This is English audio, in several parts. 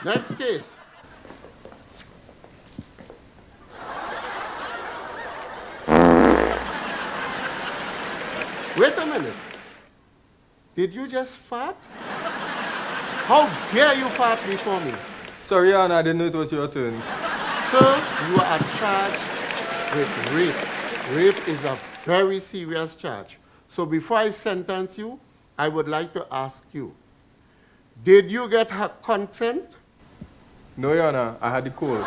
Next case. Wait a minute. Did you just fart? How dare you fart before me? Sorry, Anna, I didn't know it was your turn. Sir, you are charged with rape. Rape is a very serious charge. So before I sentence you, I would like to ask you, did you get her consent? No, Your Honor, I had the cold.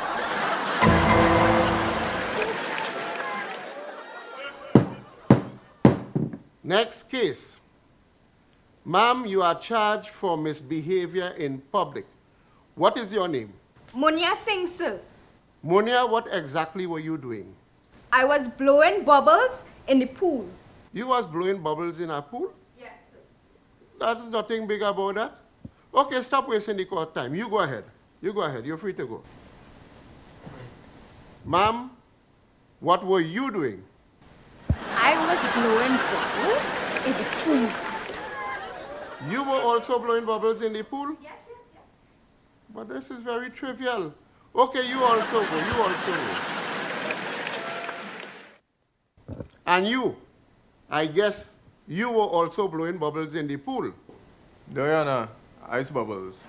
Next case. Ma'am, you are charged for misbehavior in public. What is your name? Munya Singh, sir. Monia, what exactly were you doing? I was blowing bubbles in the pool. You was blowing bubbles in a pool? Yes, sir. There's nothing big about that. Okay, stop wasting the court time. You go ahead. You go ahead. You're free to go. Ma'am, what were you doing? I was blowing bubbles in the pool. You were also blowing bubbles in the pool? Yes, yes, yes. But this is very trivial. Okay, you also go. You also go. And you, I guess you were also blowing bubbles in the pool. No, Your Honor, ice bubbles.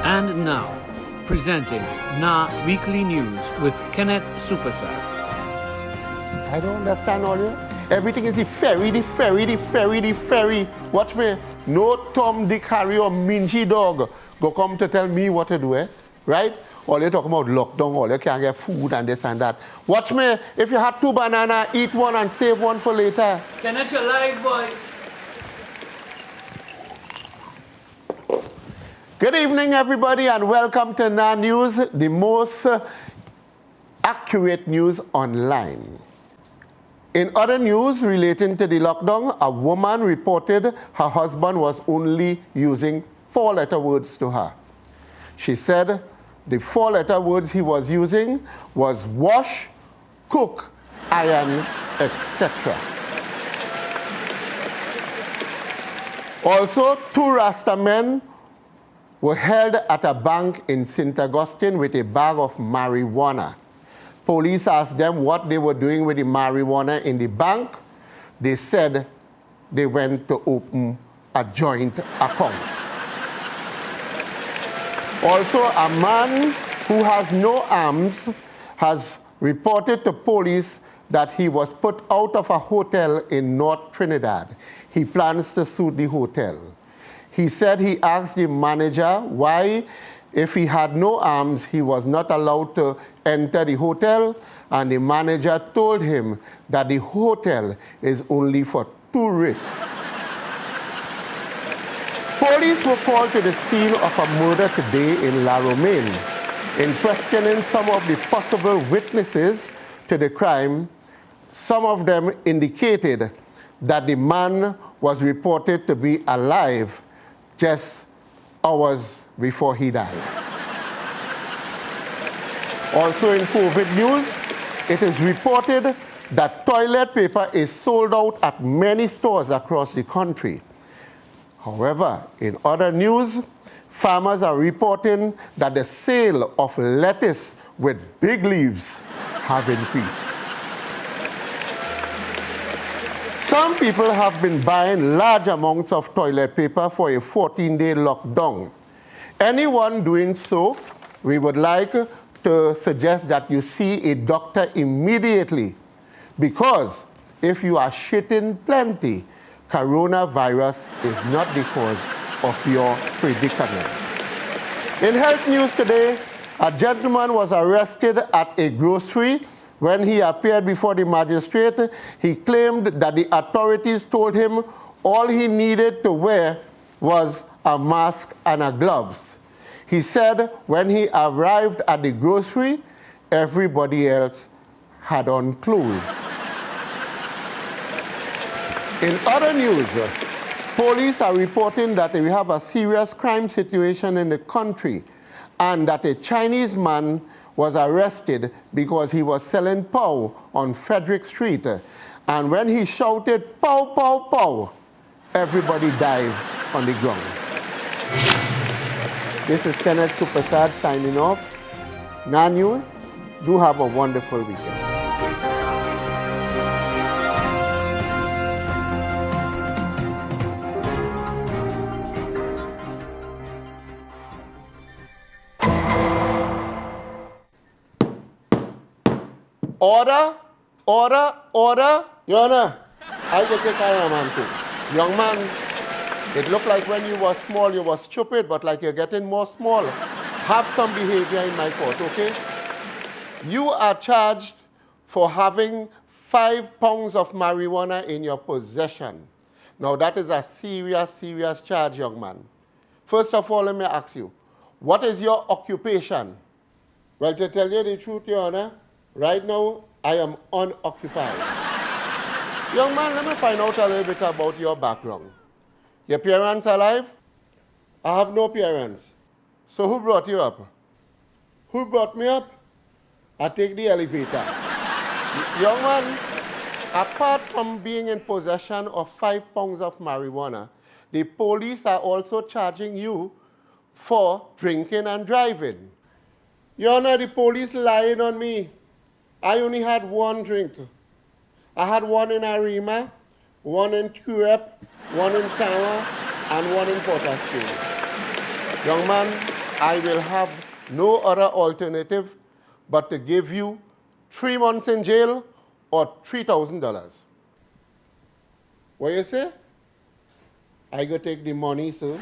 And now, presenting Na Weekly News with Kenneth Supersad. I don't understand all you. Everything is the ferry, the ferry, the ferry, the ferry. Watch me. No Tom, Dick, Harry, or Mingy dog go come to tell me what to do, eh? Right? All you talk about lockdown, all you can't get food and this and that. Watch me. If you had 2 bananas, eat one and save one for later. Kenneth, you're live, boy. Good evening, everybody, and welcome to Na News, the most accurate news online. In other news relating to the lockdown, a woman reported her husband was only using 4-letter words to her. She said the 4-letter words he was using was wash, cook, iron, etc. Also, 2 Rasta men were held at a bank in St. Augustine with a bag of marijuana. Police asked them what they were doing with the marijuana in the bank. They said they went to open a joint account. Also, a man who has no arms has reported to police that he was put out of a hotel in North Trinidad. He plans to sue the hotel. He said he asked the manager why, if he had no arms, he was not allowed to enter the hotel, and the manager told him that the hotel is only for tourists. Police were called to the scene of a murder today in La Romaine. In questioning some of the possible witnesses to the crime, some of them indicated that the man was reported to be alive just hours before he died. Also in COVID news, it is reported that toilet paper is sold out at many stores across the country. However, in other news, farmers are reporting that the sale of lettuce with big leaves have increased. Some people have been buying large amounts of toilet paper for a 14-day lockdown. Anyone doing so, we would like to suggest that you see a doctor immediately, because if you are shitting plenty, coronavirus is not the cause of your predicament. In health news today, a gentleman was arrested at a grocery. When he appeared before the magistrate, he claimed that the authorities told him all he needed to wear was a mask and a gloves. He said when he arrived at the grocery, everybody else had on clothes. In other news, police are reporting that we have a serious crime situation in the country and that a Chinese man was arrested because he was selling pow on Frederick Street. And when he shouted, pow, pow, pow, everybody dived on the ground. This is Kenneth Supersad signing off. Na News, do have a wonderful weekend. Order, order, order. Your Honor, I get the cameraman too. Young man, it looked like when you were small, you were stupid, but like you're getting more small. Have some behavior in my court, okay? You are charged for having 5 pounds of marijuana in your possession. Now that is a serious, serious charge, young man. First of all, let me ask you, what is your occupation? Well, to tell you the truth, Your Honor, right now, I am unoccupied. Young man, let me find out a little bit about your background. Your parents alive? I have no parents. So who brought you up? Who brought me up? I take the elevator. Young man, apart from being in possession of 5 pounds of marijuana, the police are also charging you for drinking and driving. Your Honor, the police lying on me. I only had 1 drink. I had 1 in Arima, 1 in Curep, 1 in Sama, and 1 in Port of Spain. Young man, I will have no other alternative but to give you 3 months in jail or $3,000. What you say? I go take the money, sir.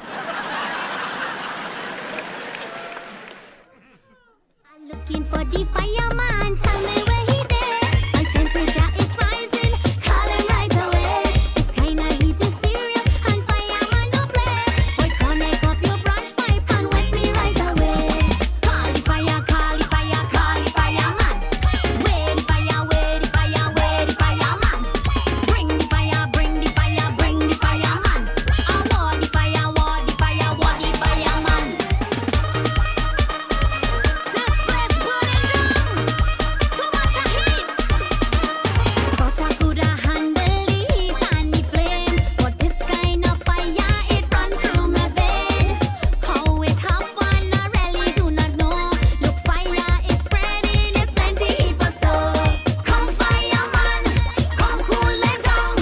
I'm looking for the fireman. Tell me where he there. My temperature is rising. Call him right away. It's kinda heat is serious and fireman don't play. Boy, connect up your branch pipe and wet me right away. Call the fire, call the fire, call the fireman. Where the fire, where the fire, where the fireman. Bring the fire, bring the fire, bring the fireman. I want the fire, want the fire, want the fireman. This place burning down. Too much of heat. But I coulda handle the heat and the flame. But this kind of fire, it run through my vein. How it happen, I really do not know. Look, fire, it's spreading, it's plenty heat for so. Come fireman, come cool me down.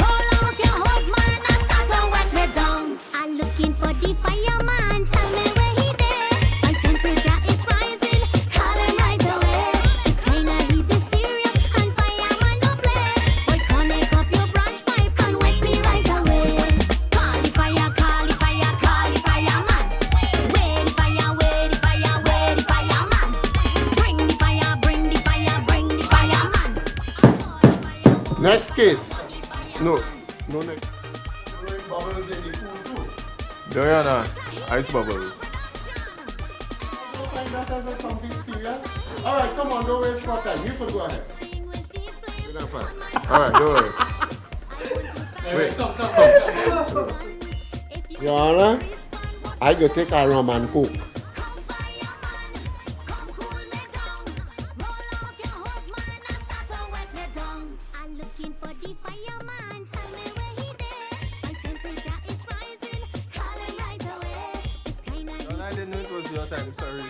Roll out your hose, man, and start to wet me down. I'm looking for the fireman. Tell me where he there. My temperature is rising. Call him right away. It's kinda heat is serious and fireman don't play. Boy, connect up your branch pipe and wet me right away. Call the fire, call the fire, call the fireman. Where the fire, where the fire, where the fireman. Bring the fire, bring the fire, bring the fireman. Next case. No next. Throwing bubbles in the pool too. No, Your Honor, ice bubbles. Don't find that as something serious. All right, come on, don't waste more time. You can go ahead. You're gonna fight. All right, don't worry. Wait. Your Honor, I go take a rum and coke. I'm looking for the fireman. Tell me where he there. My temperature is rising. Call him right away. It's kinda Your Honor, I didn't know it was your time, sorry.